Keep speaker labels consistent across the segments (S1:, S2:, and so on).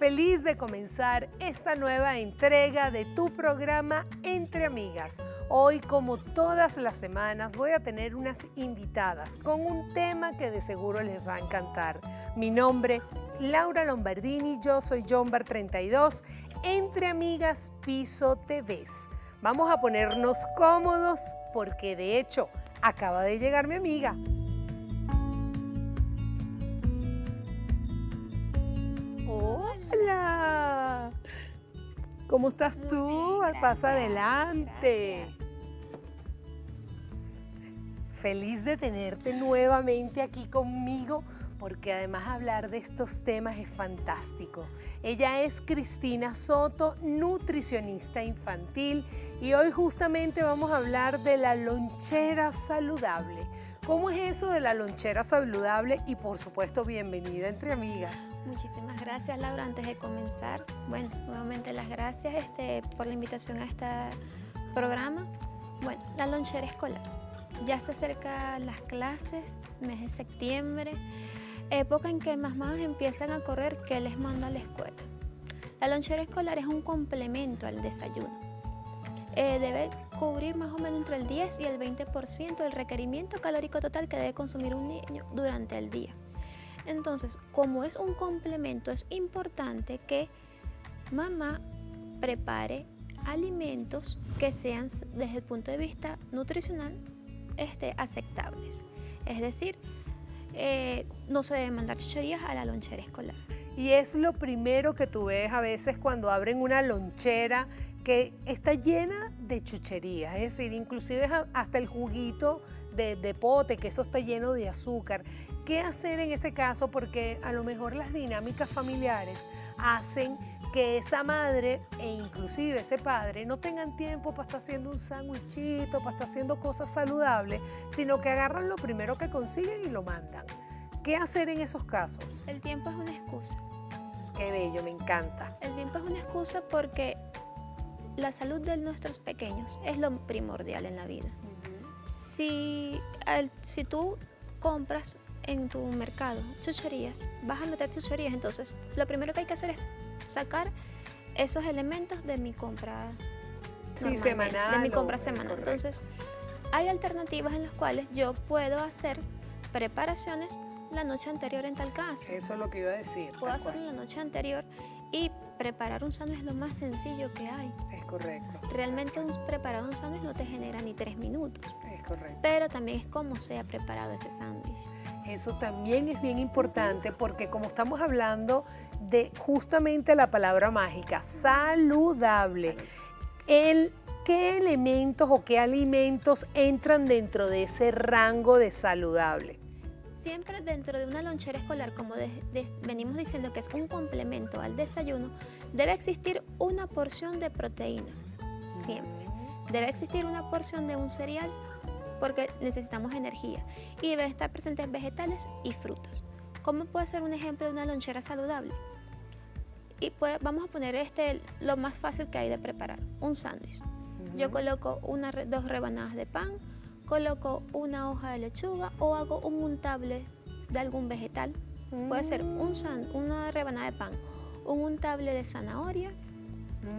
S1: feliz de comenzar esta nueva entrega de tu programa Entre Amigas. Hoy, como todas las semanas, voy a tener unas invitadas con un tema que de seguro les va a encantar. Mi nombre, Laura Lombardini, yo soy Jombar32, Entre Amigas Piso TVs. Vamos a ponernos cómodos porque de hecho acaba de llegar mi amiga. Hola, ¿cómo estás tú?
S2: Bien,
S1: Pasa adelante.
S2: Gracias.
S1: Feliz de tenerte nuevamente aquí conmigo, porque además hablar de estos temas es fantástico. Ella es Cristina Soto, nutricionista infantil, y hoy justamente vamos a hablar de la lonchera saludable. ¿Cómo es eso de la lonchera saludable? Y por supuesto, bienvenida Entre Amigas.
S2: Muchísimas gracias, Laura. Antes de comenzar, bueno, nuevamente las gracias por la invitación a este programa. Bueno, la lonchera escolar. Ya se acercan las clases, mes de septiembre, época en que más mamás empiezan a correr qué les mando a la escuela. La lonchera escolar es un complemento al desayuno. Debe cubrir más o menos entre el 10 y el 20% del requerimiento calórico total que debe consumir un niño durante el día. Entonces, como es un complemento, es importante que mamá prepare alimentos que sean desde el punto de vista nutricional aceptables. Es decir, no se deben mandar chucherías a la lonchera escolar.
S1: Y es lo primero que tú ves a veces cuando abren una lonchera que está llena de chucherías, es decir, inclusive hasta el juguito de pote, que eso está lleno de azúcar. ¿Qué hacer en ese caso? Porque a lo mejor las dinámicas familiares hacen que esa madre e inclusive ese padre no tengan tiempo para estar haciendo un sándwichito, para estar haciendo cosas saludables, sino que agarran lo primero que consiguen y lo mandan. ¿Qué hacer en esos casos?
S2: El tiempo es una excusa.
S1: Qué bello, me encanta.
S2: El tiempo es una excusa porque la salud de nuestros pequeños es lo primordial en la vida. Si tú compras en tu mercado chucherías, vas a meter chucherías, entonces lo primero que hay que hacer es sacar esos elementos de mi compra
S1: semanal.
S2: De mi compra semanal. Entonces, hay alternativas en las cuales yo puedo hacer preparaciones la noche anterior en tal caso.
S1: Eso es lo que iba a decir.
S2: Puedo hacerlo la noche anterior y preparar un sándwich es lo más sencillo que hay.
S1: Es correcto.
S2: Realmente preparar un sándwich no te genera ni 3 minutos.
S1: Es correcto.
S2: Pero también es cómo se ha preparado ese sándwich.
S1: Eso también es bien importante porque como estamos hablando de justamente la palabra mágica, saludable, ¿qué elementos o qué alimentos entran dentro de ese rango de saludable?
S2: Siempre dentro de una lonchera escolar, como venimos diciendo que es un complemento al desayuno, debe existir una porción de proteína, siempre. Debe existir una porción de un cereal, porque necesitamos energía, y debe estar presentes vegetales y frutas. ¿Cómo puede ser un ejemplo de una lonchera saludable? Y vamos a poner lo más fácil que hay de preparar, un sándwich. Yo coloco 2 rebanadas de pan, coloco una hoja de lechuga o hago un untable de algún vegetal. Puede ser una rebanada de pan, un untable de zanahoria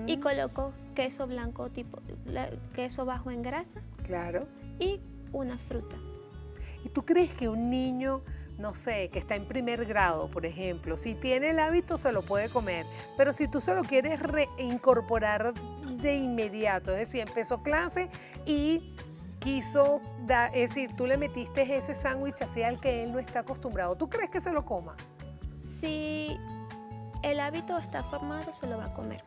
S2: y coloco queso blanco queso bajo en grasa.
S1: Claro.
S2: Y una fruta.
S1: ¿Y tú crees que un niño, no sé, que está en primer grado, por ejemplo, si tiene el hábito se lo puede comer, pero si tú se lo quieres reincorporar de inmediato, es decir, empezó clase y quiso es decir, tú le metiste ese sándwich así al que él no está acostumbrado, ¿tú crees que se lo coma?
S2: Si el hábito está formado, se lo va a comer.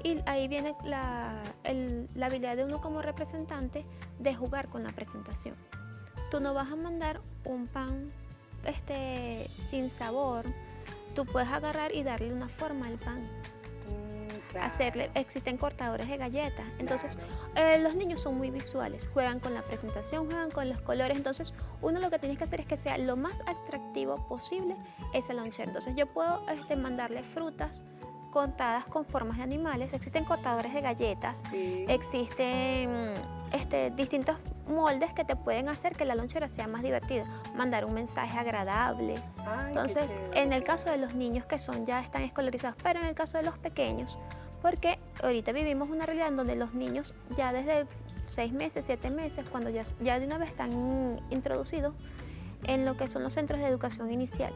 S2: Y ahí viene la habilidad de uno como representante de jugar con la presentación. Tú no vas a mandar un pan sin sabor, tú puedes agarrar y darle una forma al pan.
S1: Claro.
S2: Existen cortadores de galletas, entonces
S1: claro.
S2: Los niños son muy visuales, juegan con la presentación, juegan con los colores, entonces uno lo que tienes que hacer es que sea lo más atractivo posible esa lonchera. Entonces yo puedo mandarle frutas cortadas con formas de animales, existen cortadores de galletas,
S1: Sí.
S2: existen distintas moldes que te pueden hacer que la lonchera sea más divertida, mandar un mensaje agradable.
S1: Ay,
S2: Entonces,
S1: qué chévere.
S2: en el caso de los niños que ya están escolarizados, pero en el caso de los pequeños, porque ahorita vivimos una realidad en donde los niños ya desde 6 meses, 7 meses, cuando ya de una vez están introducidos en lo que son los centros de educación inicial.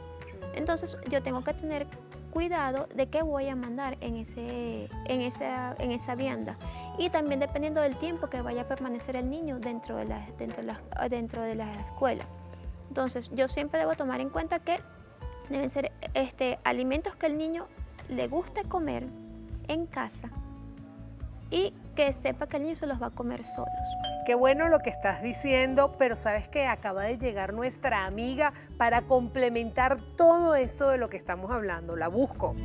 S2: Entonces, yo tengo que tener cuidado de qué voy a mandar en esa vianda, y también dependiendo del tiempo que vaya a permanecer el niño dentro de la escuela. Entonces yo siempre debo tomar en cuenta que deben ser alimentos que el niño le guste comer en casa y que sepa que el niño se los va a comer solos.
S1: Qué bueno lo que estás diciendo, pero sabes que acaba de llegar nuestra amiga para complementar todo eso de lo que estamos hablando. La busco.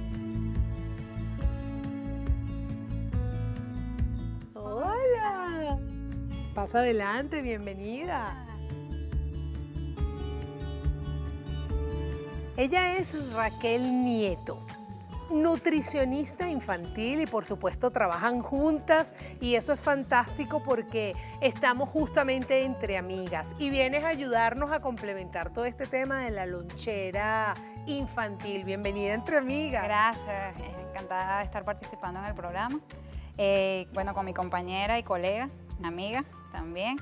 S1: Hola. Pasa adelante, bienvenida. Ella es Raquel Nieto, nutricionista infantil, y por supuesto trabajan juntas, y eso es fantástico porque estamos justamente entre amigas y vienes a ayudarnos a complementar todo este tema de la lonchera infantil. Bienvenida entre amigas.
S3: Gracias, encantada de estar participando en el programa. Bueno, con mi compañera y colega, amiga también.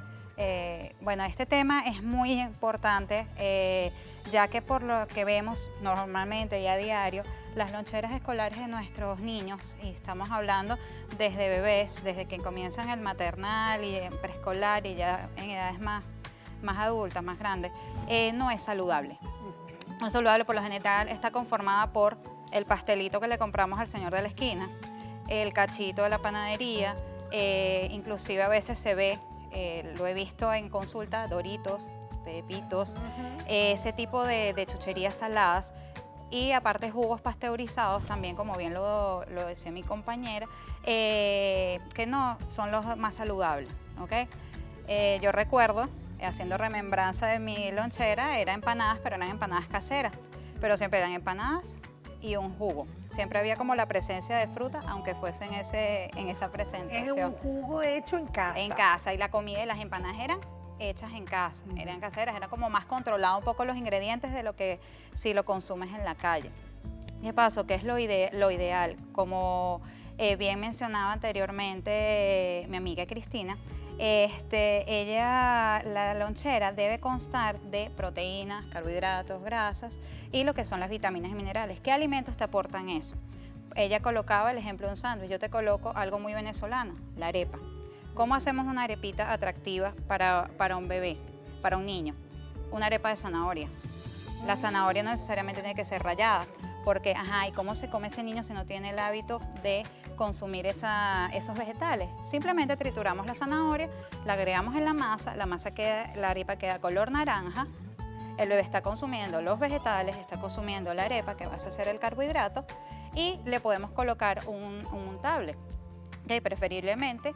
S3: Bueno, este tema es muy importante, ya que por lo que vemos normalmente y a diario, las loncheras escolares de nuestros niños, y estamos hablando desde bebés, desde que comienzan el maternal y en preescolar y ya en edades más adultas, más grandes, no es saludable. No es saludable. Por lo general está conformada por el pastelito que le compramos al señor de la esquina, el cachito de la panadería, inclusive a veces se ve, lo he visto en consulta, Doritos, Pepitos, ese tipo de chucherías saladas, y aparte jugos pasteurizados también, como bien lo decía mi compañera, que no son los más saludables, ¿ok? Yo recuerdo, haciendo remembranza de mi lonchera, eran empanadas, pero eran empanadas caseras, pero siempre eran empanadas y un jugo. Siempre había como la presencia de fruta, aunque fuese en esa presentación.
S1: Es un jugo hecho en casa.
S3: En casa, y la comida y las empanadas eran hechas en casa, eran caseras, era como más controlado un poco los ingredientes de lo que si lo consumes en la calle. ¿Qué pasó? ¿Qué es lo ideal? Como bien mencionaba anteriormente mi amiga Cristina, la lonchera debe constar de proteínas, carbohidratos, grasas y lo que son las vitaminas y minerales. ¿Qué alimentos te aportan eso? Ella colocaba el ejemplo de un sándwich, yo te coloco algo muy venezolano, la arepa. ¿Cómo hacemos una arepita atractiva para un bebé, para un niño? Una arepa de zanahoria. La zanahoria no necesariamente tiene que ser rallada, porque, ¿y cómo se come ese niño si no tiene el hábito de consumir esos vegetales? Simplemente trituramos la zanahoria, la agregamos en la masa la arepa queda color naranja, el bebé está consumiendo los vegetales, está consumiendo la arepa, que va a ser el carbohidrato, y le podemos colocar un untable, que preferiblemente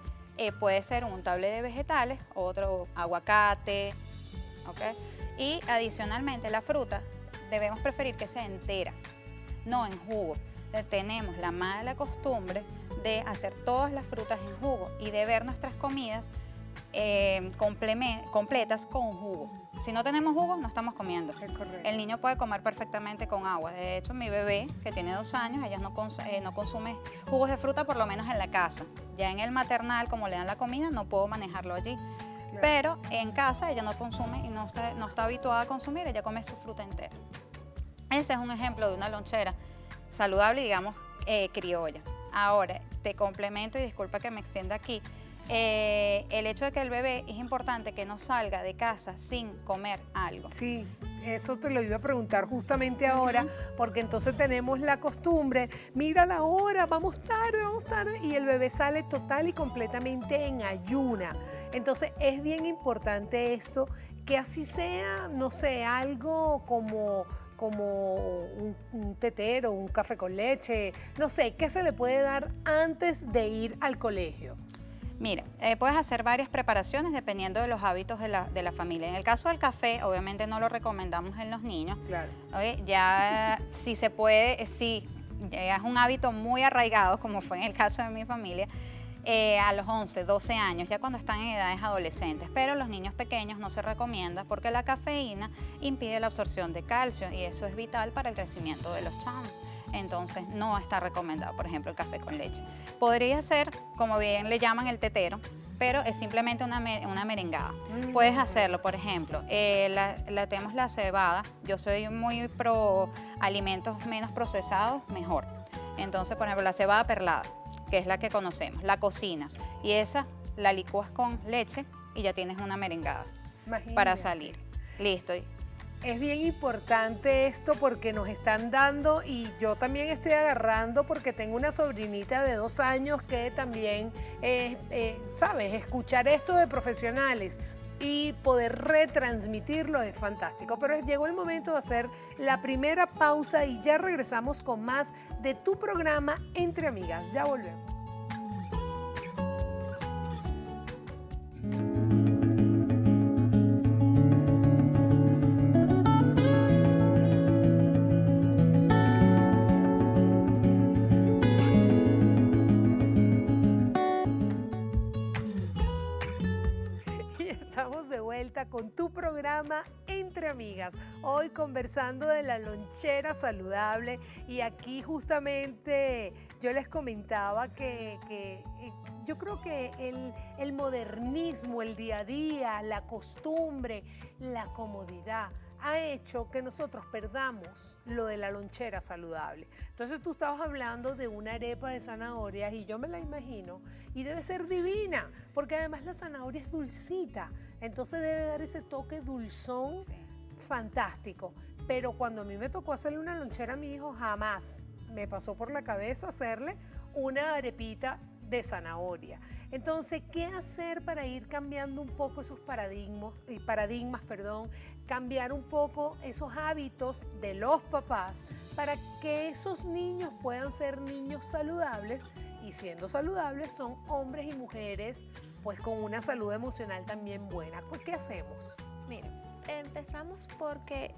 S3: puede ser un untable de vegetales, otro aguacate, ¿ok? Y adicionalmente la fruta debemos preferir que sea entera, no en jugo. Tenemos la mala costumbre de hacer todas las frutas en jugo y de ver nuestras comidas completas con jugo. Si no tenemos jugo, no estamos comiendo.
S1: Es correcto.
S3: El niño puede comer perfectamente con agua. De hecho, mi bebé, que tiene 2 años, ella no consume jugos de fruta, por lo menos en la casa. Ya en el maternal, como le dan la comida, no puedo manejarlo allí. Claro. Pero en casa ella no consume y no está habituada a consumir, ella come su fruta entera. Ese es un ejemplo de una lonchera saludable, digamos, criolla. Ahora, te complemento y disculpa que me extienda aquí. El hecho de que el bebé es importante que no salga de casa sin comer algo.
S1: Sí, eso te lo iba a preguntar justamente ahora, porque entonces tenemos la costumbre, mira la hora, vamos tarde, y el bebé sale total y completamente en ayuna. Entonces es bien importante esto, que así sea, no sé, algo como un tetero, un café con leche, no sé, ¿qué se le puede dar antes de ir al colegio?
S3: Mira, puedes hacer varias preparaciones dependiendo de los hábitos de la familia. En el caso del café, obviamente no lo recomendamos en los niños.
S1: Claro.
S3: ¿Okay? Ya si se puede, sí, ya es un hábito muy arraigado, como fue en el caso de mi familia. a los 11, 12 años, ya cuando están en edades adolescentes, pero los niños pequeños no se recomienda porque la cafeína impide la absorción de calcio y eso es vital para el crecimiento de los chamos. Entonces no está recomendado, por ejemplo, el café con leche. Podría ser, como bien le llaman, el tetero, pero es simplemente una merengada. Puedes hacerlo, por ejemplo, tenemos la cebada. Yo soy muy pro alimentos menos procesados, mejor. Entonces, por ejemplo, la cebada perlada, que es la que conocemos, la cocinas y esa la licúas con leche y ya tienes una merengada.
S1: Imagínate.
S3: Para salir. Listo.
S1: Es bien importante esto porque nos están dando, y yo también estoy agarrando porque tengo una sobrinita de 2 años que también, ¿sabes? Escuchar esto de profesionales y poder retransmitirlo es fantástico. Pero llegó el momento de hacer la primera pausa y ya regresamos con más de tu programa Entre Amigas. Ya volvemos. Con tu programa Entre Amigas, hoy conversando de la lonchera saludable, y aquí justamente yo les comentaba que yo creo que el modernismo, el día a día, la costumbre, la comodidad ha hecho que nosotros perdamos lo de la lonchera saludable. Entonces tú estabas hablando de una arepa de zanahorias y yo me la imagino y debe ser divina, porque además la zanahoria es dulcita, entonces debe dar ese toque dulzón, sí, fantástico. Pero cuando a mí me tocó hacerle una lonchera a mi hijo, jamás me pasó por la cabeza hacerle una arepita de zanahoria. Entonces, ¿qué hacer para ir cambiando un poco esos paradigmas, cambiar un poco esos hábitos de los papás para que esos niños puedan ser niños saludables, y siendo saludables son hombres y mujeres pues con una salud emocional también buena? Pues, ¿qué hacemos?
S2: Mira, empezamos porque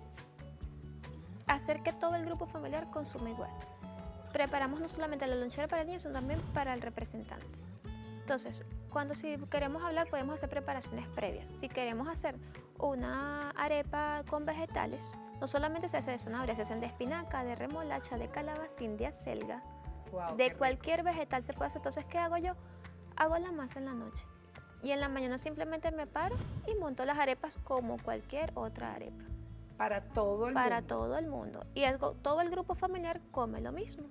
S2: hacer que todo el grupo familiar consuma igual. Preparamos no solamente la lonchera para el niño, sino también para el representante. Entonces, si queremos hablar, podemos hacer preparaciones previas. Si queremos hacer una arepa con vegetales, no solamente se hace de zanahoria, se hacen de espinaca, de remolacha, de calabacín, de acelga, wow, de cualquier vegetal se puede hacer. Entonces, ¿qué hago yo? Hago la masa en la noche y en la mañana simplemente me paro y monto las arepas como cualquier otra arepa.
S1: Para todo el mundo.
S2: Para todo el mundo. Y todo el grupo familiar come lo mismo.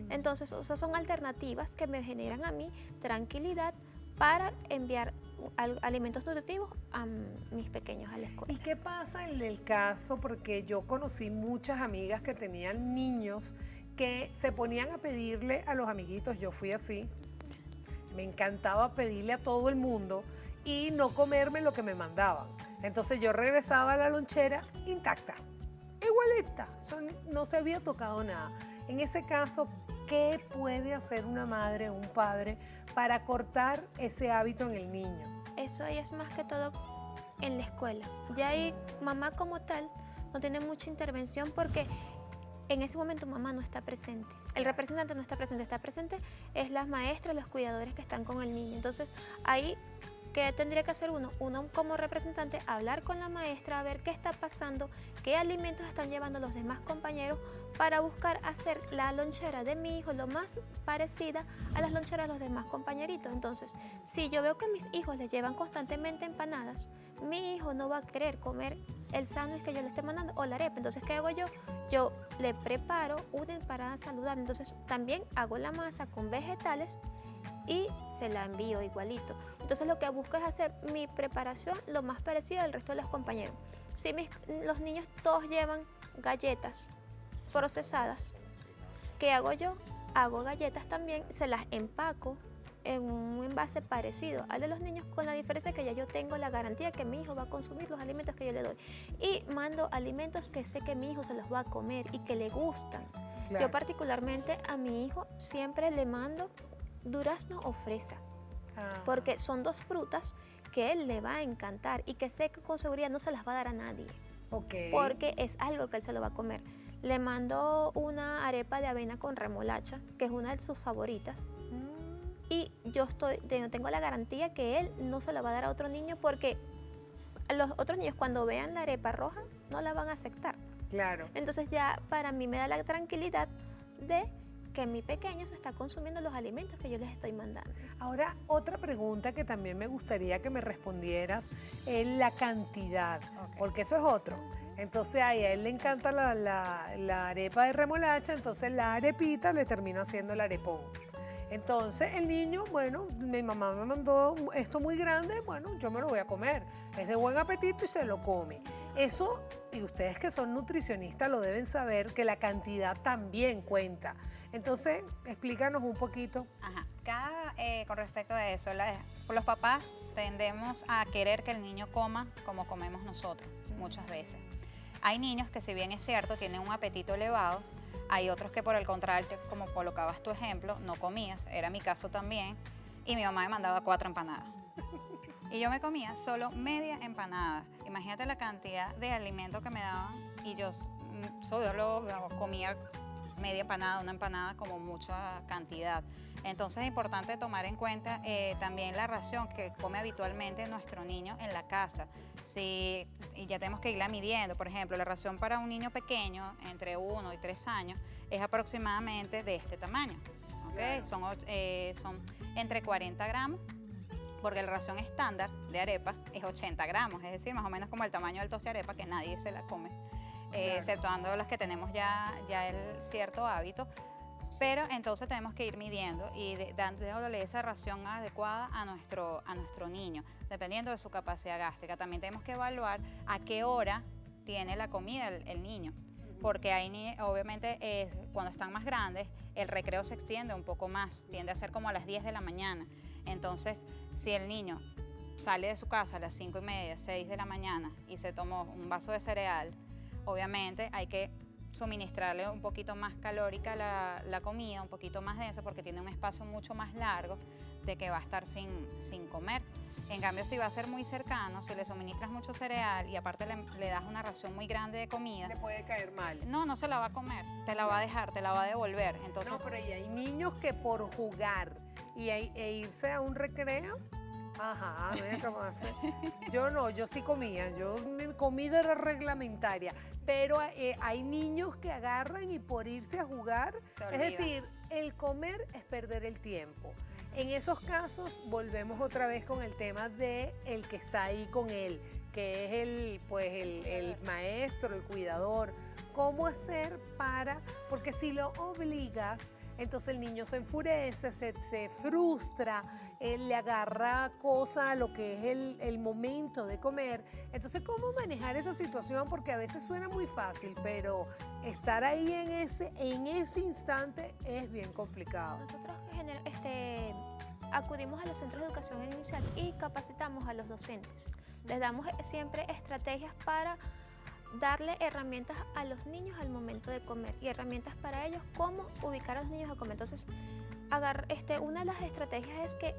S2: Entonces, esas son alternativas que me generan a mí tranquilidad para enviar alimentos nutritivos a mis pequeños a la escuela.
S1: ¿Y qué pasa en el caso? Porque yo conocí muchas amigas que tenían niños que se ponían a pedirle a los amiguitos, yo fui así, me encantaba pedirle a todo el mundo y no comerme lo que me mandaban. Entonces yo regresaba a la lonchera intacta, igualita, no se había tocado nada. En ese caso, ¿qué puede hacer una madre o un padre para cortar ese hábito en el niño?
S2: Eso es más que todo en la escuela. Ya ahí mamá como tal no tiene mucha intervención porque en ese momento mamá no está presente. El representante no está presente es las maestras, los cuidadores que están con el niño. Entonces ahí, ¿qué tendría que hacer uno? Uno como representante, hablar con la maestra, a ver qué está pasando, qué alimentos están llevando los demás compañeros para buscar hacer la lonchera de mi hijo lo más parecida a las loncheras de los demás compañeritos. Entonces, si yo veo que mis hijos les llevan constantemente empanadas, mi hijo no va a querer comer el sándwich que yo le esté mandando o la arepa. Entonces, ¿qué hago yo? Yo le preparo una empanada saludable. Entonces, también hago la masa con vegetales y se la envío igualito. Entonces lo que busco es hacer mi preparación lo más parecida al resto de los compañeros. Si los niños todos llevan galletas procesadas, ¿qué hago yo? Hago galletas también, se las empaco en un envase parecido al de los niños, con la diferencia que ya yo tengo la garantía que mi hijo va a consumir los alimentos que yo le doy. Y mando alimentos que sé que mi hijo se los va a comer y que le gustan. Claro. Yo particularmente a mi hijo siempre le mando durazno o fresa, porque son dos frutas que él le va a encantar y que sé que con seguridad no se las va a dar a nadie, porque es algo que él se lo va a comer. Le mando una arepa de avena con remolacha, que es una de sus favoritas, y tengo la garantía que él no se lo va a dar a otro niño, porque los otros niños cuando vean la arepa roja no la van a aceptar.
S1: Claro.
S2: Entonces ya para mí me da la tranquilidad de que mi pequeño se está consumiendo los alimentos que yo les estoy mandando.
S1: Ahora, otra pregunta que también me gustaría que me respondieras es la cantidad, porque eso es otro. Entonces a él le encanta la arepa de remolacha, entonces la arepita le termina haciendo el arepón. Entonces el niño, bueno, mi mamá me mandó esto muy grande, bueno, yo me lo voy a comer. Es de buen apetito y se lo come. Eso, y ustedes que son nutricionistas lo deben saber, que la cantidad también cuenta. Entonces, explícanos un poquito.
S3: Ajá. Con respecto a eso, los papás tendemos a querer que el niño coma como comemos nosotros, muchas veces. Hay niños que, si bien es cierto, tienen un apetito elevado, hay otros que, por el contrario, como colocabas tu ejemplo, no comías, era mi caso también, y mi mamá me mandaba 4 empanadas. Y yo me comía solo media empanada. Imagínate la cantidad de alimento que me daban, y yo solo comía media empanada, una empanada, como mucha cantidad. Entonces es importante tomar en cuenta también la ración que come habitualmente nuestro niño en la casa. Y ya tenemos que irla midiendo. Por ejemplo, la ración para un niño pequeño, entre 1 y 3 años, es aproximadamente de este tamaño. ¿Okay? Claro. Son entre 40 gramos, porque la ración estándar de arepa es 80 gramos, es decir, más o menos como el tamaño del toste de arepa, que nadie se la come. Claro. Exceptuando las que tenemos ya el cierto hábito, pero entonces tenemos que ir midiendo y dándole esa ración adecuada a nuestro niño, dependiendo de su capacidad gástrica. También tenemos que evaluar a qué hora tiene la comida el niño, porque obviamente cuando están más grandes el recreo se extiende un poco más, tiende a ser como a las 10 de la mañana. Entonces, si el niño sale de su casa a las 5:30, 6 de la mañana y se tomó un vaso de cereal, obviamente hay que suministrarle un poquito más calórica la comida, un poquito más densa, porque tiene un espacio mucho más largo de que va a estar sin comer. En cambio, si va a ser muy cercano, si le suministras mucho cereal y aparte le das una ración muy grande de comida,
S1: le puede caer mal.
S3: No se la va a comer, te la va a dejar, te la va a devolver. Entonces,
S1: no, pero y hay niños que por jugar e irse a un recreo, ajá, mira cómo hace. Yo no, yo sí comía, mi comida era reglamentaria, pero hay niños que agarran y por irse a jugar, es decir, el comer es perder el tiempo. En esos casos volvemos otra vez con el tema de el que está ahí con él, que es el maestro, el cuidador. ¿Cómo hacer porque si lo obligas, entonces el niño se enfurece, se frustra, le agarra cosa a lo que es el momento de comer? Entonces, ¿cómo manejar esa situación? Porque a veces suena muy fácil, pero estar ahí en ese instante es bien complicado.
S2: Nosotros acudimos a los centros de educación inicial y capacitamos a los docentes. Les damos siempre estrategias para darle herramientas a los niños al momento de comer y herramientas para ellos cómo ubicar a los niños a comer. Entonces, una de las estrategias es que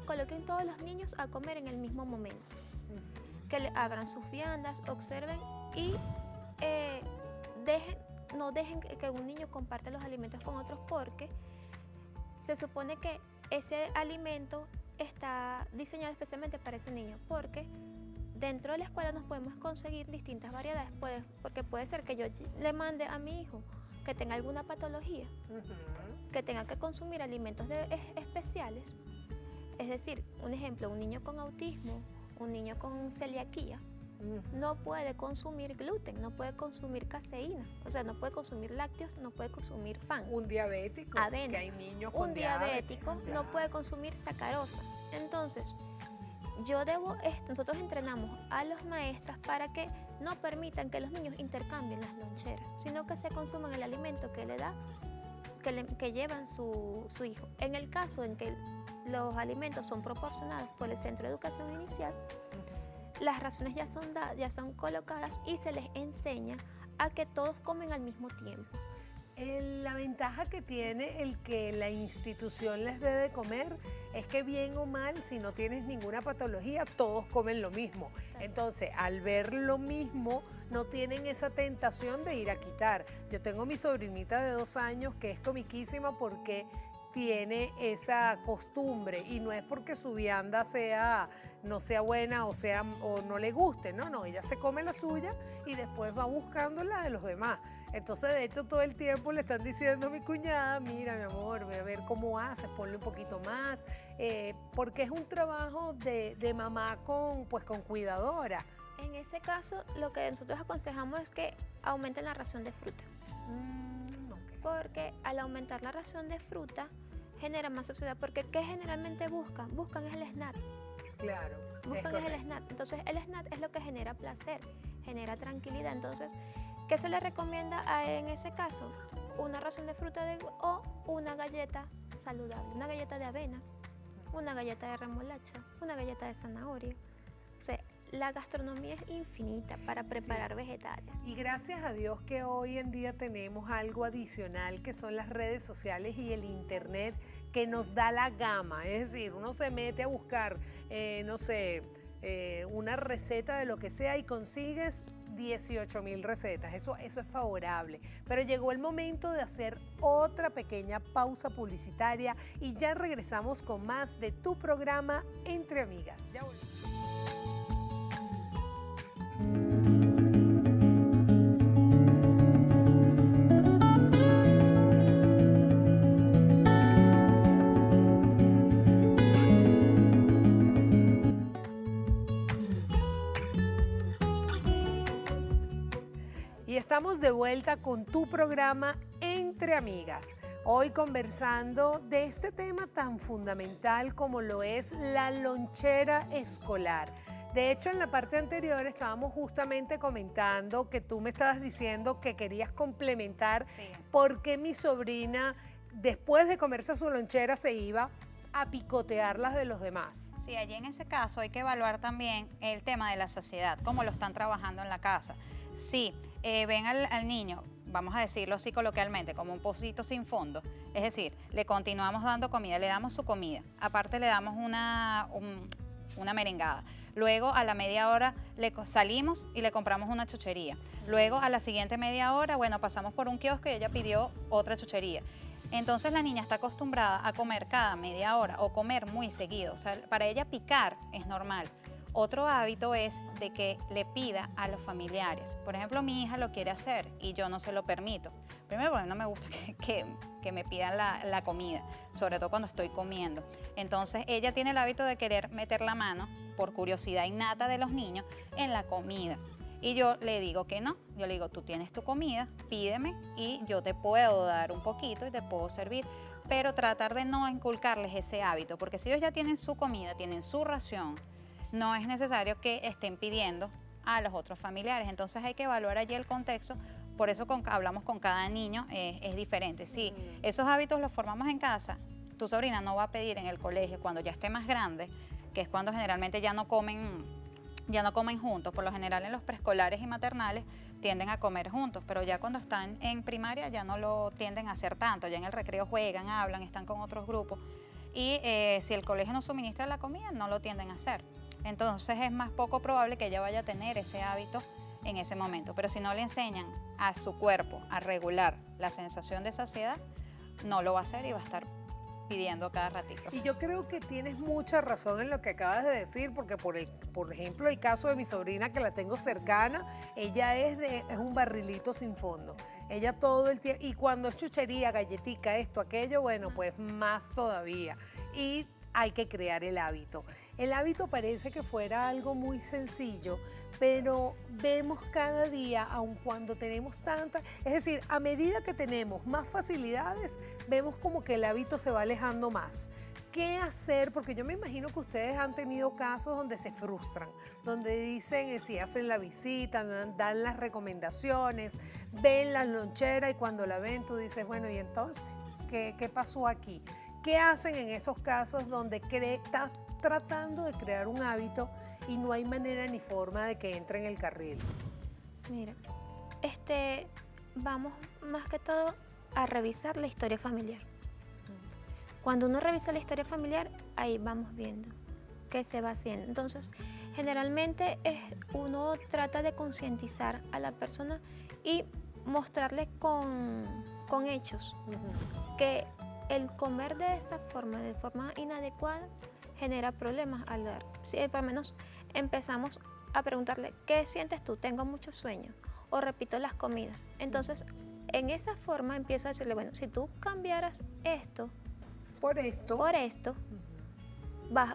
S2: coloquen todos los niños a comer en el mismo momento. Que abran sus viandas, observen y no dejen que un niño comparte los alimentos con otros, porque se supone que ese alimento está diseñado especialmente para ese niño, porque dentro de la escuela nos podemos conseguir distintas variedades, porque puede ser que yo le mande a mi hijo que tenga alguna patología, que tenga que consumir alimentos especiales. Es decir, un ejemplo, un niño con autismo, un niño con celiaquía, no puede consumir gluten, no puede consumir caseína, o sea, no puede consumir lácteos, no puede consumir pan.
S1: Un diabético, que hay niños con
S2: diabético,
S1: claro,
S2: no puede consumir sacarosa. Entonces, nosotros entrenamos a los maestros para que no permitan que los niños intercambien las loncheras, sino que se consuman el alimento que que llevan su hijo. En el caso en que los alimentos son proporcionados por el Centro de Educación Inicial, las raciones ya son colocadas y se les enseña a que todos comen al mismo tiempo.
S1: La ventaja que tiene el que la institución les dé de comer es que, bien o mal, si no tienes ninguna patología, todos comen lo mismo. Entonces, al ver lo mismo, no tienen esa tentación de ir a quitar. Yo tengo mi sobrinita de 2 años que es comiquísima porque tiene esa costumbre y no es porque su vianda no sea buena o no le guste, no, ella se come la suya y después va buscando la de los demás. Entonces, de hecho, todo el tiempo le están diciendo a mi cuñada, mira, mi amor, ve a ver cómo haces, ponle un poquito más, porque es un trabajo de mamá con cuidadora.
S2: En ese caso, lo que nosotros aconsejamos es que aumenten la ración de fruta.
S1: Okay.
S2: Porque al aumentar la ración de fruta, genera más saciedad. Porque ¿qué generalmente buscan? Buscan es el snack.
S1: Claro.
S2: Buscan es el snack. Entonces, el snack es lo que genera placer, genera tranquilidad. Entonces, ¿qué se le recomienda en ese caso? Una ración de fruta o una galleta saludable. Una galleta de avena, una galleta de remolacha, una galleta de zanahoria. O sea, la gastronomía es infinita para preparar vegetales.
S1: Y gracias a Dios que hoy en día tenemos algo adicional que son las redes sociales y el internet que nos da la gama. Es decir, uno se mete a buscar, una receta de lo que sea y consigues 18.000 recetas. Eso es favorable. Pero llegó el momento de hacer otra pequeña pausa publicitaria y ya regresamos con más de tu programa Entre Amigas. Ya volvemos. Y estamos de vuelta con tu programa Entre Amigas. Hoy conversando de este tema tan fundamental como lo es la lonchera escolar. De hecho, en la parte anterior estábamos justamente comentando que tú me estabas diciendo que querías complementar por qué mi sobrina, después de comerse su lonchera, se iba a picotear las de los demás.
S3: Sí, allí en ese caso hay que evaluar también el tema de la saciedad, cómo lo están trabajando en la casa. Sí, ven al niño, vamos a decirlo así coloquialmente, como un pocito sin fondo, es decir, le continuamos dando comida, le damos su comida, aparte le damos una merengada. Luego a la media hora salimos y le compramos una chuchería. Luego a la siguiente media hora, bueno, pasamos por un kiosco y ella pidió otra chuchería. Entonces la niña está acostumbrada a comer cada media hora o comer muy seguido. O sea, para ella picar es normal. Otro hábito es de que le pida a los familiares. Por ejemplo, mi hija lo quiere hacer y yo no se lo permito. Primero porque no me gusta que me pidan la comida, sobre todo cuando estoy comiendo. Entonces ella tiene el hábito de querer meter la mano, por curiosidad innata de los niños, en la comida. Y yo le digo que no. Yo le digo, tú tienes tu comida, pídeme y yo te puedo dar un poquito y te puedo servir. Pero tratar de no inculcarles ese hábito, porque si ellos ya tienen su comida, tienen su ración, no es necesario que estén pidiendo a los otros familiares. Entonces hay que evaluar allí el contexto. Por eso hablamos con cada niño, es diferente. Si esos hábitos los formamos en casa, tu sobrina no va a pedir en el colegio cuando ya esté más grande, que es cuando generalmente ya no comen juntos. Por lo general en los preescolares y maternales tienden a comer juntos, pero ya cuando están en primaria ya no lo tienden a hacer tanto. Ya en el recreo juegan, hablan, están con otros grupos. Y si el colegio no suministra la comida, no lo tienden a hacer. Entonces es más poco probable que ella vaya a tener ese hábito en ese momento. Pero si no le enseñan a su cuerpo a regular la sensación de saciedad, no lo va a hacer y va a estar pidiendo cada ratito.
S1: Y yo creo que tienes mucha razón en lo que acabas de decir, porque por ejemplo el caso de mi sobrina, que la tengo cercana, ella es un barrilito sin fondo. Ella todo el tiempo, y cuando es chuchería, galletica, esto, aquello, bueno, pues más todavía. Y hay que crear el hábito. El hábito parece que fuera algo muy sencillo, pero vemos cada día, aun cuando tenemos tantas, es decir, a medida que tenemos más facilidades, vemos como que el hábito se va alejando más. ¿Qué hacer? Porque yo me imagino que ustedes han tenido casos donde se frustran, donde dicen, si hacen la visita, dan las recomendaciones, ven la lonchera y cuando la ven tú dices, bueno, ¿y entonces qué pasó aquí? ¿Qué hacen en esos casos donde estás tratando de crear un hábito y no hay manera ni forma de que entre en el carril?
S2: Mira, vamos más que todo a revisar la historia familiar. Cuando uno revisa la historia familiar, ahí vamos viendo qué se va haciendo. Entonces, generalmente uno trata de concientizar a la persona y mostrarle con hechos que el comer de esa forma, de forma inadecuada, genera problemas al dar. Si por lo menos empezamos a preguntarle, ¿qué sientes tú? Tengo mucho sueño. O repito las comidas. Entonces, en esa forma empiezo a decirle, bueno, si tú cambiaras esto
S1: por esto,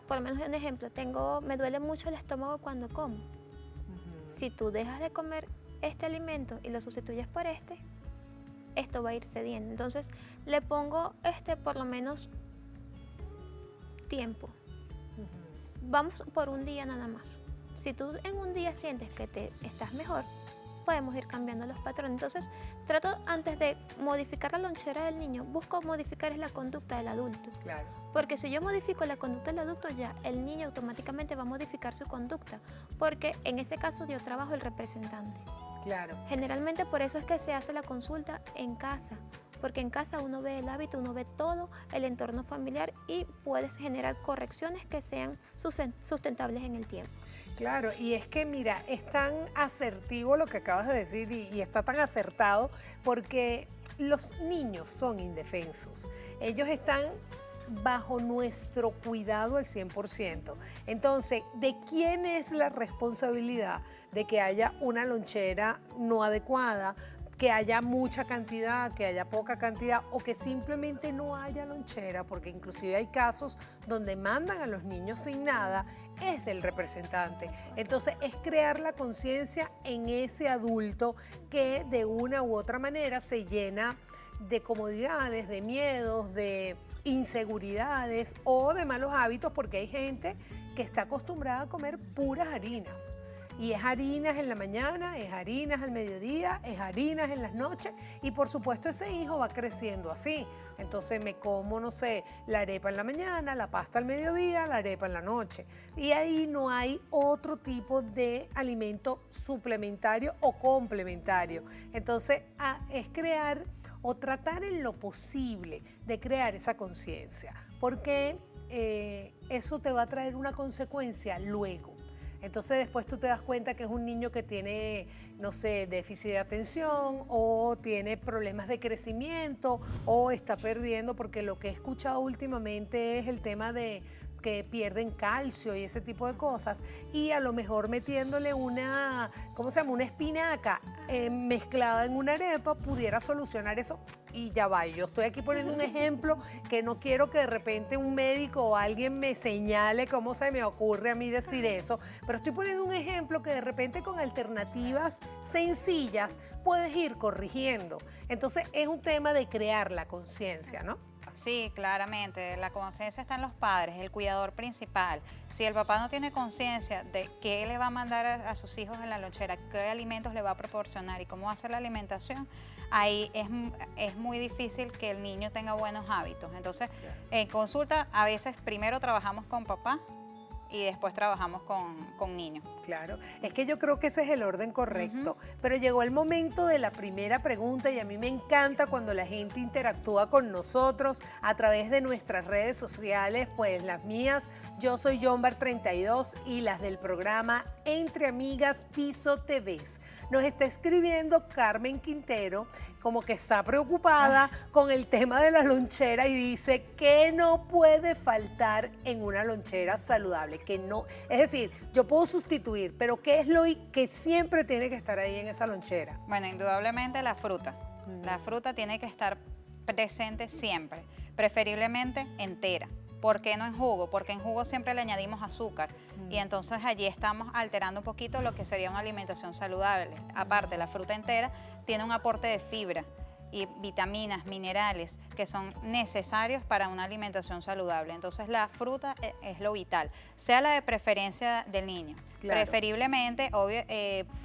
S2: por lo menos un ejemplo, me duele mucho el estómago cuando como. Si tú dejas de comer este alimento y lo sustituyes por esto va a ir cediendo. Entonces, le pongo por lo menos tiempo. Vamos por un día nada más. Si tú en un día sientes que estás mejor, podemos ir cambiando los patrones. Entonces, trato antes de modificar la lonchera del niño, busco modificar la conducta del adulto.
S1: Claro.
S2: Porque si yo modifico la conducta del adulto, ya el niño automáticamente va a modificar su conducta, porque en ese caso yo trabajo el representante.
S1: Claro.
S2: Generalmente por eso es que se hace la consulta en casa, porque en casa uno ve el hábito, uno ve todo el entorno familiar y puedes generar correcciones que sean sustentables en el tiempo.
S1: Claro, y es que mira, es tan asertivo lo que acabas de decir y está tan acertado porque los niños son indefensos. Ellos están bajo nuestro cuidado al 100%. Entonces, ¿de quién es la responsabilidad de que haya una lonchera no adecuada, que haya mucha cantidad, que haya poca cantidad o que simplemente no haya lonchera? Porque inclusive hay casos donde mandan a los niños sin nada, es del representante. Entonces es crear la conciencia en ese adulto que de una u otra manera se llena de comodidades, de miedos, de inseguridades o de malos hábitos, porque hay gente que está acostumbrada a comer puras harinas. Y es harinas en la mañana, es harinas al mediodía, es harinas en las noches y por supuesto ese hijo va creciendo así. Entonces me como, no sé, la arepa en la mañana, la pasta al mediodía, la arepa en la noche. Y ahí no hay otro tipo de alimento suplementario o complementario. Entonces es crear o tratar en lo posible de crear esa conciencia, porque eso te va a traer una consecuencia luego. Entonces después tú te das cuenta que es un niño que tiene, no sé, déficit de atención o tiene problemas de crecimiento o está perdiendo, porque lo que he escuchado últimamente es el tema de que pierden calcio y ese tipo de cosas, y a lo mejor metiéndole una, ¿cómo se llama? Una espinaca mezclada en una arepa pudiera solucionar eso. Y ya va, yo estoy aquí poniendo un ejemplo que no quiero que de repente un médico o alguien me señale cómo se me ocurre a mí decir eso, pero estoy poniendo un ejemplo que de repente con alternativas sencillas puedes ir corrigiendo. Entonces es un tema de crear la conciencia, ¿no?
S3: Sí, claramente, la conciencia está en los padres, el cuidador principal. Si el papá no tiene conciencia de qué le va a mandar a sus hijos en la lonchera, qué alimentos le va a proporcionar y cómo va a hacer la alimentación, ahí es muy difícil que el niño tenga buenos hábitos. Entonces, en consulta, a veces primero trabajamos con papá y después trabajamos con niños.
S1: Claro, es que yo creo que ese es el orden correcto, pero llegó el momento de la primera pregunta y a mí me encanta cuando la gente interactúa con nosotros a través de nuestras redes sociales, pues las mías, yo soy Yombar32 y las del programa Entre Amigas Piso TV. Nos está escribiendo Carmen Quintero, como que está preocupada con el tema de la lonchera y dice que no puede faltar en una lonchera saludable, que no, es decir, yo puedo sustituir, pero ¿qué es lo que siempre tiene que estar ahí en esa lonchera?
S3: Bueno, indudablemente la fruta. La fruta tiene que estar presente siempre, preferiblemente entera. ¿Por qué no en jugo? Porque en jugo siempre le añadimos azúcar y entonces allí estamos alterando un poquito lo que sería una alimentación saludable. Aparte, la fruta entera tiene un aporte de fibra y vitaminas, minerales que son necesarios para una alimentación saludable. Entonces la fruta es lo vital, sea la de preferencia del niño. Claro. Preferiblemente, obvio,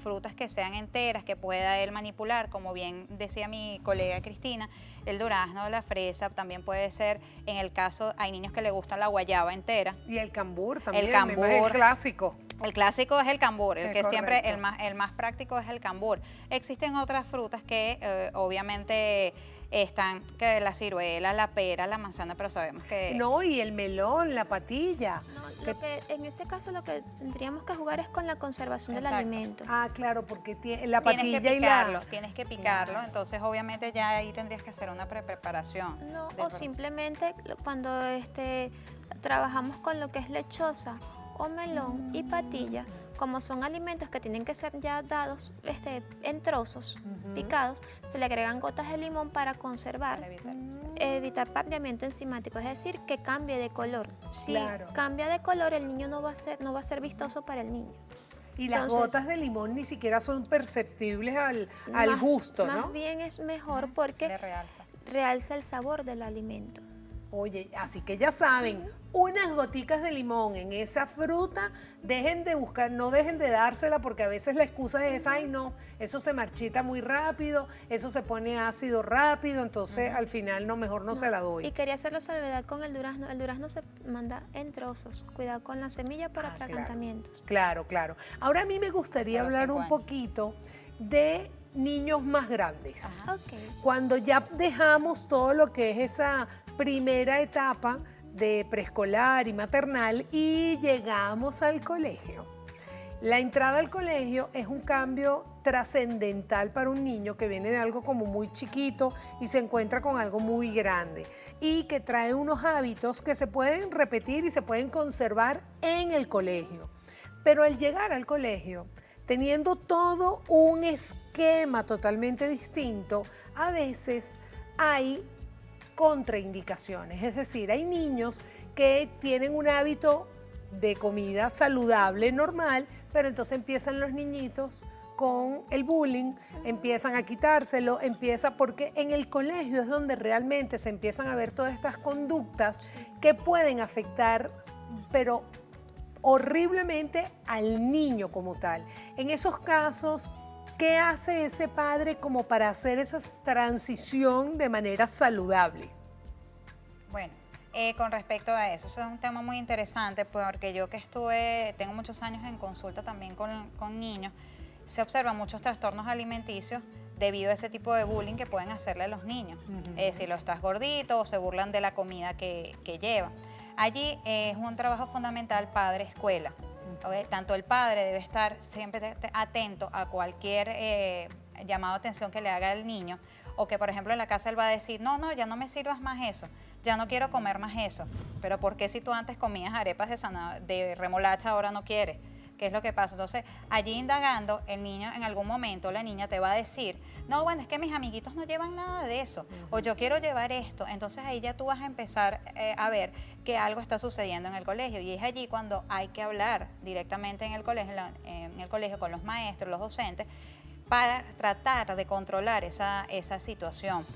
S3: frutas que sean enteras, que pueda él manipular, como bien decía mi colega Cristina, el durazno, la fresa, también puede ser, en el caso, hay niños que le gustan la guayaba entera.
S1: Y el cambur también,
S3: el cambur,
S1: el clásico.
S3: El clásico es el cambur, el que
S1: correcto.
S3: Siempre, el más práctico es el cambur. Existen otras frutas que obviamente Están que la ciruela, la pera, la manzana, pero sabemos que...
S1: No, y el melón, la patilla.
S2: No,
S1: que-
S2: en ese caso lo que tendríamos que jugar es con la conservación del
S3: Exacto.
S2: alimento.
S1: Ah, claro, porque la
S3: Tienes
S1: patilla
S3: que
S1: y
S3: picarlo,
S1: la...
S3: tienes que picarlo, entonces obviamente ya ahí tendrías que hacer una preparación.
S2: No,
S3: de
S2: o
S3: pro-
S2: simplemente cuando trabajamos con lo que es lechosa o melón y patilla, como son alimentos que tienen que ser ya dados en trozos, picados, se le agregan gotas de limón para conservar,
S3: para evitar-
S2: evitar papiamiento enzimático, es decir, que cambie de color. Si
S1: Claro.
S2: cambia de color, el niño no va a ser vistoso para el niño.
S1: Y las
S2: Entonces,
S1: gotas de limón ni siquiera son perceptibles al
S2: Más-
S1: gusto, ¿no?
S2: Más bien es mejor
S3: le
S2: porque
S3: realza.
S2: realza el sabor del alimento.
S1: Oye, así que ya saben, unas goticas de limón en esa fruta, dejen de buscar, no dejen de dársela porque a veces la excusa es, ay no, eso se marchita muy rápido, eso se pone ácido rápido, entonces al final no, mejor no se la doy.
S2: Y quería hacer la salvedad con el durazno. El durazno se manda en trozos. Cuidado con la semilla por
S1: Ah,
S2: atragantamientos.
S1: Claro, claro. Ahora a mí me gustaría
S3: A los
S1: hablar
S3: 5
S1: un
S3: años.
S1: poquito de niños más grandes.
S3: Ajá.
S2: Ok.
S1: Cuando ya dejamos todo lo que es esa primera etapa de preescolar y maternal y llegamos al colegio. La entrada al colegio es un cambio trascendental para un niño que viene de algo como muy chiquito y se encuentra con algo muy grande y que trae unos hábitos que se pueden repetir y se pueden conservar en el colegio. Pero al llegar al colegio, teniendo todo un esquema totalmente distinto, a veces hay contraindicaciones. Es decir, hay niños que tienen un hábito de comida saludable, normal, pero entonces empiezan los niñitos con el bullying, empiezan a quitárselo, porque en el colegio es donde realmente se empiezan a ver todas estas conductas que pueden afectar, pero horriblemente al niño como tal. En esos casos, ¿qué hace ese padre como para hacer esa transición de manera saludable?
S3: Bueno, con respecto a eso es un tema muy interesante porque yo que tengo muchos años en consulta también con niños, se observan muchos trastornos alimenticios debido a ese tipo de bullying que pueden hacerle a los niños. Si lo estás gordito o se burlan de la comida que lleva. Allí es un trabajo fundamental padre-escuela. ¿Okay? Tanto el padre debe estar siempre atento a cualquier llamado de atención que le haga al niño, o que por ejemplo en la casa él va a decir, no, ya no me sirvas más eso, ya no quiero comer más eso. Pero ¿por qué si tú antes comías arepas de remolacha ahora no quieres? ¿Qué es lo que pasa? Entonces, allí indagando, el niño en algún momento, la niña te va a decir, no, bueno, es que mis amiguitos no llevan nada de eso, o yo quiero llevar esto. Entonces ahí ya tú vas a empezar a ver que algo está sucediendo en el colegio, y es allí cuando hay que hablar directamente en el colegio con los maestros, los docentes, para tratar de controlar esa situación.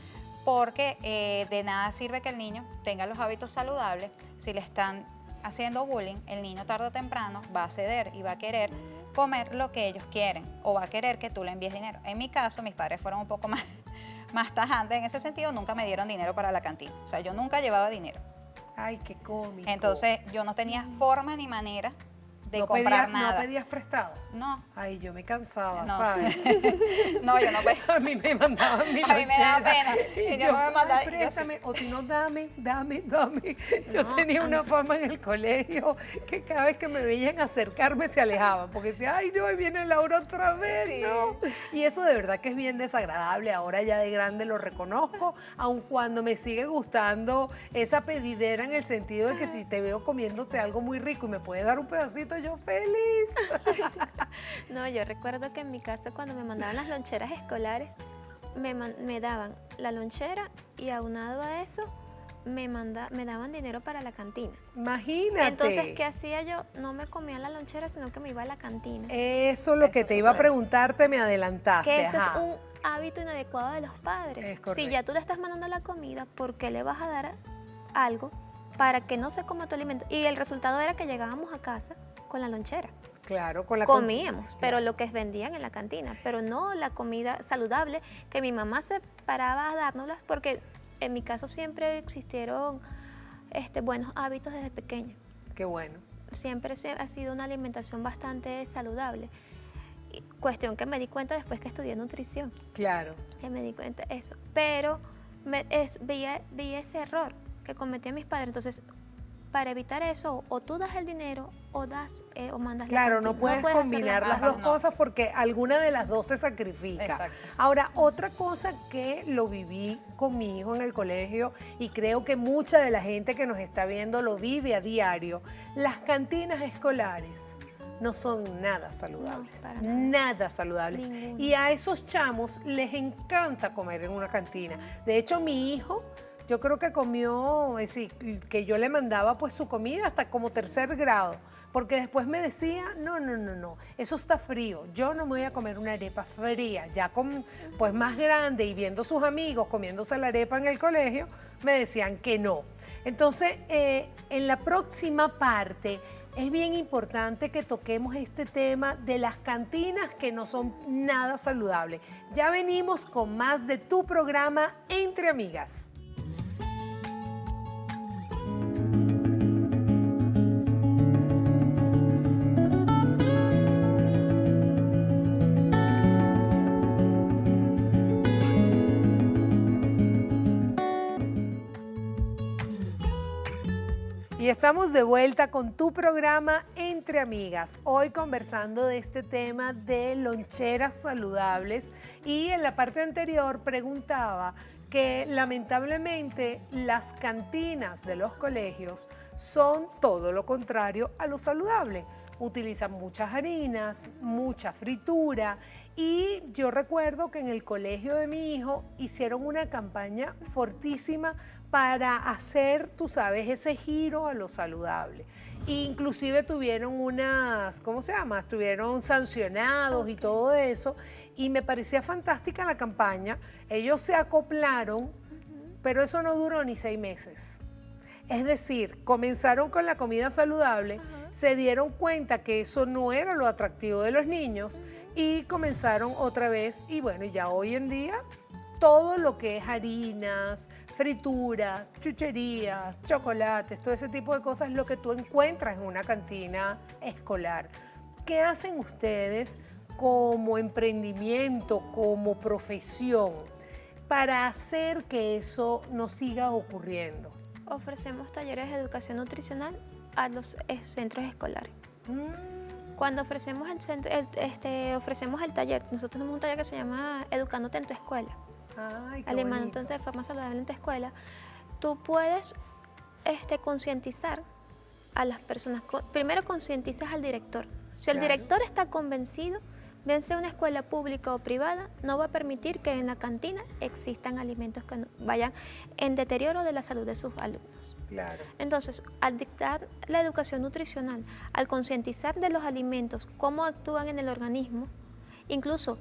S3: Porque de nada sirve que el niño tenga los hábitos saludables si le están haciendo bullying. El niño tarde o temprano va a ceder y va a querer comer lo que ellos quieren, o va a querer que tú le envíes dinero. En mi caso, mis padres fueron un poco más tajantes en ese sentido, nunca me dieron dinero para la cantina. O sea, yo nunca llevaba dinero.
S1: Ay, qué cómico.
S3: Entonces, yo no tenía forma ni manera de comprar nada.
S1: ¿No pedías prestado?
S3: No.
S1: Ay, yo me cansaba,
S3: No.
S1: ¿sabes?
S3: No, yo no pedía.
S1: A mí me mandaban mi
S3: A mí me daba
S1: lonchera.
S3: pena.
S1: Y
S3: Y
S1: yo,
S3: yo me mandaba-
S1: "Ay,
S3: yo sí".
S1: préstame, o si no, dame. Yo
S2: No,
S1: tenía una fama en el colegio que cada vez que me veían acercarme se alejaban, porque decía, ay, no, ahí viene Laura otra vez,
S3: Sí.
S1: no. Y eso de verdad que es bien desagradable. Ahora ya de grande lo reconozco, aun cuando me sigue gustando esa pedidera en el sentido de que si te veo comiéndote algo muy rico y me puedes dar un pedacito, yo feliz.
S2: No, yo recuerdo que en mi casa cuando me mandaban las loncheras escolares, me daban la lonchera y aunado a eso me daban dinero para la cantina.
S1: Imagínate.
S2: Entonces, ¿qué hacía yo? No me comía la lonchera, sino que me iba a la cantina.
S1: Eso es lo que
S3: Eso
S1: te iba a
S3: sucede.
S1: preguntarte, me adelantaste.
S2: Que eso
S1: ajá.
S2: es un hábito inadecuado de los padres.
S1: Es correcto.
S2: Si ya tú le estás mandando la comida, ¿por qué le vas a dar algo para que no se coma tu alimento? Y el resultado era que llegábamos a casa con la lonchera.
S1: Claro, con la
S2: Comíamos,
S1: concha-
S2: pero lo que vendían en la cantina, pero no la comida saludable que mi mamá se paraba a dárnoslas, porque en mi caso siempre existieron buenos hábitos desde pequeña.
S1: Qué bueno.
S2: Siempre ha sido una alimentación bastante saludable. Y cuestión que me di cuenta después que estudié nutrición,
S1: Claro.
S2: que me di cuenta de eso. Pero veía ese error que cometían mis padres. Entonces, para evitar eso, o tú das el dinero o mandas
S1: Claro,
S2: la
S1: no
S2: cantidad.
S1: puedes combinar las dos
S3: no.
S1: cosas porque alguna de las dos se sacrifica.
S3: Exacto.
S1: Ahora, otra cosa que lo viví con mi hijo en el colegio y creo que mucha de la gente que nos está viendo lo vive a diario, las cantinas escolares no son nada saludables,
S2: No, para nada.
S1: nada saludables.
S2: Ninguno.
S1: Y a esos chamos les encanta comer en una cantina. De hecho, mi hijo, yo creo que comió, es decir, que yo le mandaba pues su comida hasta como 3er grado, porque después me decía, no, eso está frío, yo no me voy a comer una arepa fría. Ya con, pues más grande y viendo sus amigos comiéndose la arepa en el colegio, me decían que no. Entonces, en la próxima parte es bien importante que toquemos este tema de las cantinas que no son nada saludables. Ya venimos con más de tu programa Entre Amigas. Y estamos de vuelta con tu programa Entre Amigas, hoy conversando de este tema de loncheras saludables y en la parte anterior preguntaba que lamentablemente las cantinas de los colegios son todo lo contrario a lo saludable. Utilizan muchas harinas, mucha fritura y yo recuerdo que en el colegio de mi hijo hicieron una campaña fortísima para hacer, tú sabes, ese giro a lo saludable. Inclusive tuvieron unas, ¿cómo se llama? Estuvieron sancionados y todo eso y me parecía fantástica la campaña. Ellos se acoplaron, pero eso no duró ni 6 meses. Es decir, comenzaron con la comida saludable, se dieron cuenta que eso no era lo atractivo de los niños y comenzaron otra vez y bueno, ya hoy en día todo lo que es harinas, frituras, chucherías, chocolates, todo ese tipo de cosas es lo que tú encuentras en una cantina escolar. ¿Qué hacen ustedes como emprendimiento, como profesión, para hacer que eso no siga ocurriendo?
S2: Ofrecemos talleres de educación nutricional a los centros escolares. Cuando ofrecemos ofrecemos el taller, nosotros tenemos un taller que se llama Educándote en tu escuela.
S1: Ay, qué
S2: Alimentándote
S1: bonito.
S2: de forma saludable en tu escuela. Tú puedes concientizar a las personas. Primero concientizas al director. Si el
S1: Claro.
S2: director está convencido, bien sea una escuela pública o privada, no va a permitir que en la cantina existan alimentos que vayan en deterioro de la salud de sus alumnos.
S1: Claro.
S2: Entonces, al dictar la educación nutricional, al concientizar de los alimentos, cómo actúan en el organismo, incluso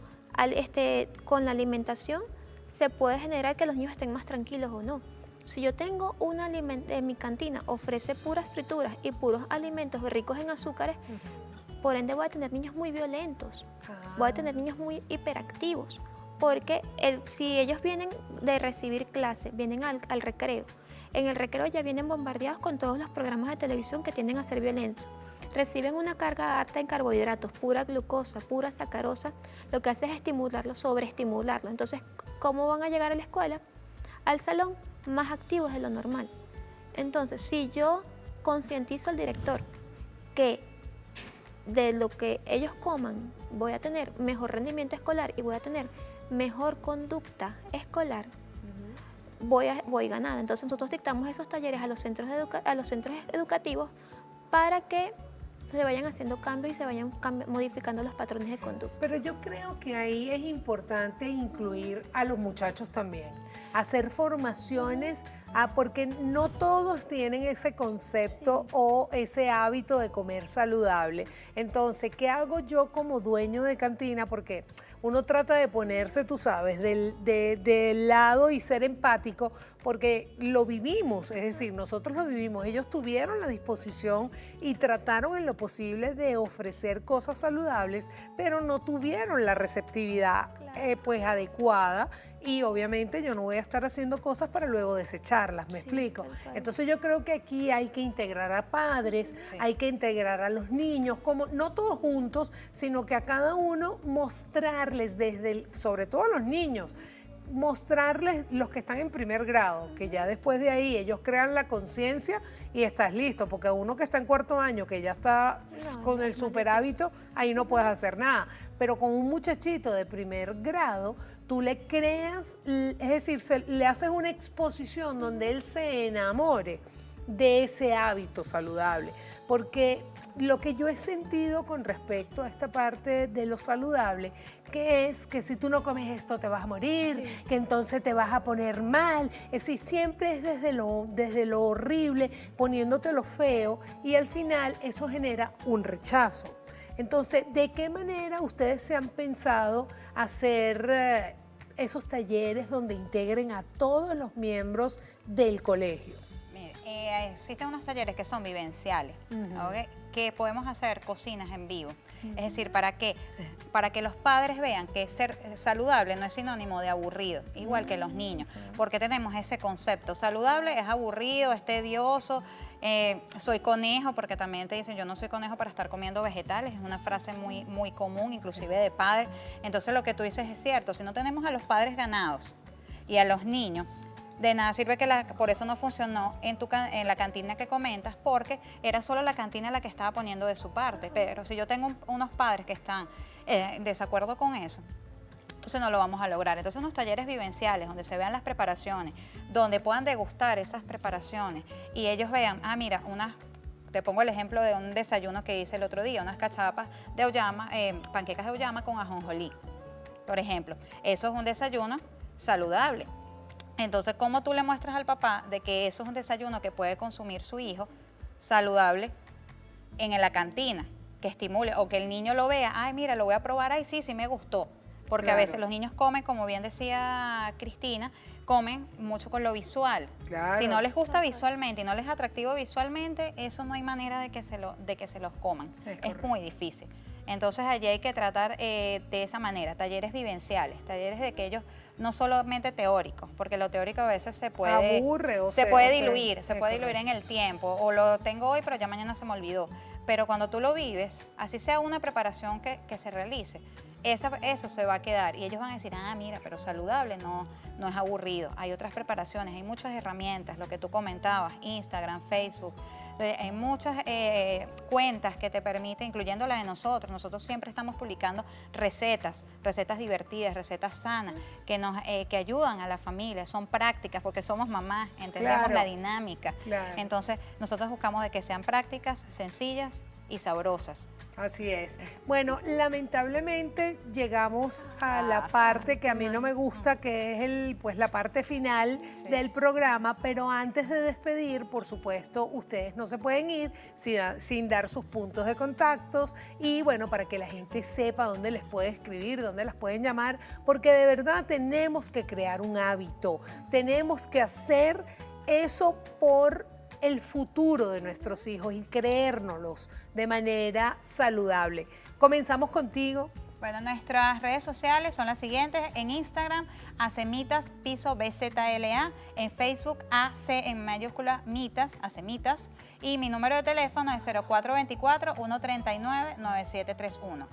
S2: con la alimentación, se puede generar que los niños estén más tranquilos o no. Si yo tengo en mi cantina ofrece puras frituras y puros alimentos ricos en azúcares, por ende voy a tener niños muy violentos, voy a tener niños muy hiperactivos, porque si ellos vienen de recibir clase, vienen al recreo, en el recreo ya vienen bombardeados con todos los programas de televisión que tienden a ser violentos. Reciben una carga alta en carbohidratos, pura glucosa, pura sacarosa, lo que hace es estimularlo, sobreestimularlo. Entonces, ¿cómo van a llegar a la escuela? Al salón más activos de lo normal. Entonces, si yo concientizo al director que de lo que ellos coman voy a tener mejor rendimiento escolar y voy a tener mejor conducta escolar, voy ganada. Entonces, nosotros dictamos esos talleres a los centros educativos para que se vayan haciendo cambios y se vayan modificando los patrones de conducta.
S1: Pero yo creo que ahí es importante incluir a los muchachos también, hacer formaciones, porque no todos tienen ese concepto o ese hábito de comer saludable. Entonces, ¿qué hago yo como dueño de cantina? Porque uno trata de ponerse, tú sabes, del lado y ser empático, porque lo vivimos, es decir, nosotros lo vivimos. Ellos tuvieron la disposición y trataron en lo posible de ofrecer cosas saludables, pero no tuvieron la receptividad pues adecuada. Y obviamente yo no voy a estar haciendo cosas para luego desecharlas, ¿me explico?
S2: tal cual.
S1: Entonces yo creo que aquí hay que integrar a padres, hay que integrar a los niños, como no todos juntos, sino que a cada uno mostrarles sobre todo a los niños, mostrarles los que están en primer grado, que ya después de ahí ellos crean la conciencia y estás listo, porque uno que está en cuarto año, que ya está con el super hábito, ahí no puedes hacer nada. Pero con un muchachito de primer grado, tú le creas, es decir, le haces una exposición donde él se enamore de ese hábito saludable. Porque lo que yo he sentido con respecto a esta parte de lo saludable, que es que si tú no comes esto te vas a morir, sí, que entonces te vas a poner mal. Es decir, siempre es desde lo horrible, poniéndote lo feo, y al final eso genera un rechazo. Entonces, ¿de qué manera ustedes se han pensado hacer esos talleres donde integren a todos los miembros del colegio?
S3: Existen unos talleres que son vivenciales, ¿okay? Que podemos hacer cocinas en vivo. Es decir, ¿para qué? Para que los padres vean que ser saludable no es sinónimo de aburrido, igual que los niños, porque tenemos ese concepto. Saludable es aburrido, es tedioso, soy conejo, porque también te dicen yo no soy conejo para estar comiendo vegetales, es una frase muy común, inclusive de padres. Entonces lo que tú dices es cierto, si no tenemos a los padres ganados y a los niños, de nada sirve que por eso no funcionó en la cantina que comentas, porque era solo la cantina la que estaba poniendo de su parte. Pero si yo tengo unos padres que están en desacuerdo con eso, entonces no lo vamos a lograr. Entonces unos talleres vivenciales donde se vean las preparaciones, donde puedan degustar esas preparaciones y ellos vean, mira, te pongo el ejemplo de un desayuno que hice el otro día, unas cachapas de auyama, panquecas de auyama con ajonjolí, por ejemplo. Eso es un desayuno saludable. Entonces, ¿cómo tú le muestras al papá de que eso es un desayuno que puede consumir su hijo saludable en la cantina, que estimule, o que el niño lo vea, ay, mira, lo voy a probar, ay, sí me gustó? Porque claro, a veces los niños comen, como bien decía Cristina, comen mucho con lo visual. Claro. Si no les gusta visualmente y no les es atractivo visualmente, eso no hay manera de que se los coman. Es muy difícil. Entonces allí hay que tratar de esa manera, talleres vivenciales, talleres de que ellos no solamente teóricos, porque lo teórico a veces se puede diluir en el tiempo, o lo tengo hoy pero ya mañana se me olvidó. Pero cuando tú lo vives, así sea una preparación que se realice, eso se va a quedar y ellos van a decir, mira, pero saludable no es aburrido. Hay otras preparaciones, hay muchas herramientas, lo que tú comentabas, Instagram, Facebook. Hay muchas cuentas que te permiten, incluyendo la de nosotros. Nosotros siempre estamos publicando recetas divertidas, recetas sanas, que ayudan a la familia, son prácticas, porque somos mamás, entendemos la dinámica. Claro. Entonces, nosotros buscamos de que sean prácticas, sencillas y sabrosas.
S1: Así es. Bueno, lamentablemente llegamos a la parte que a mí no me gusta, que es la parte final del programa, pero antes de despedir, por supuesto, ustedes no se pueden ir sin dar sus puntos de contactos y bueno, para que la gente sepa dónde les puede escribir, dónde las pueden llamar, porque de verdad tenemos que crear un hábito, tenemos que hacer eso por el futuro de nuestros hijos y creérnoslos de manera saludable. Comenzamos contigo.
S3: Bueno, nuestras redes sociales son las siguientes: en Instagram, Acemitas piso BZLA, en Facebook, AC en mayúscula Mitas, Acemitas, y mi número de teléfono es 0424-139-9731.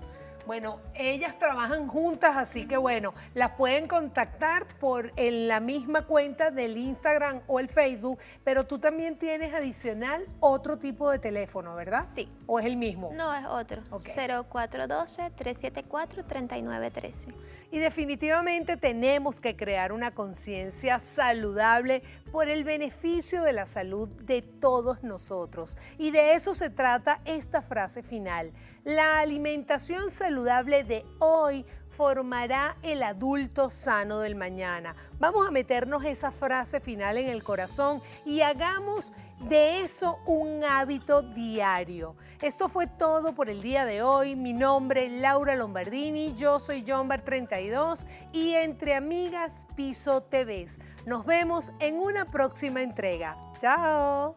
S1: Bueno, ellas trabajan juntas, así que bueno, las pueden contactar en la misma cuenta del Instagram o el Facebook, pero tú también tienes adicional otro tipo de teléfono, ¿verdad?
S2: Sí.
S1: ¿O es el mismo?
S2: No, es otro. Okay. 0412-374-3913.
S1: Y definitivamente tenemos que crear una conciencia saludable por el beneficio de la salud de todos nosotros. Y de eso se trata esta frase final. La alimentación saludable de hoy formará el adulto sano del mañana. Vamos a meternos esa frase final en el corazón y hagamos de eso un hábito diario. Esto fue todo por el día de hoy. Mi nombre es Laura Lombardini, yo soy Jombar32 y Entre Amigas Piso TV. Nos vemos en una próxima entrega. ¡Chao!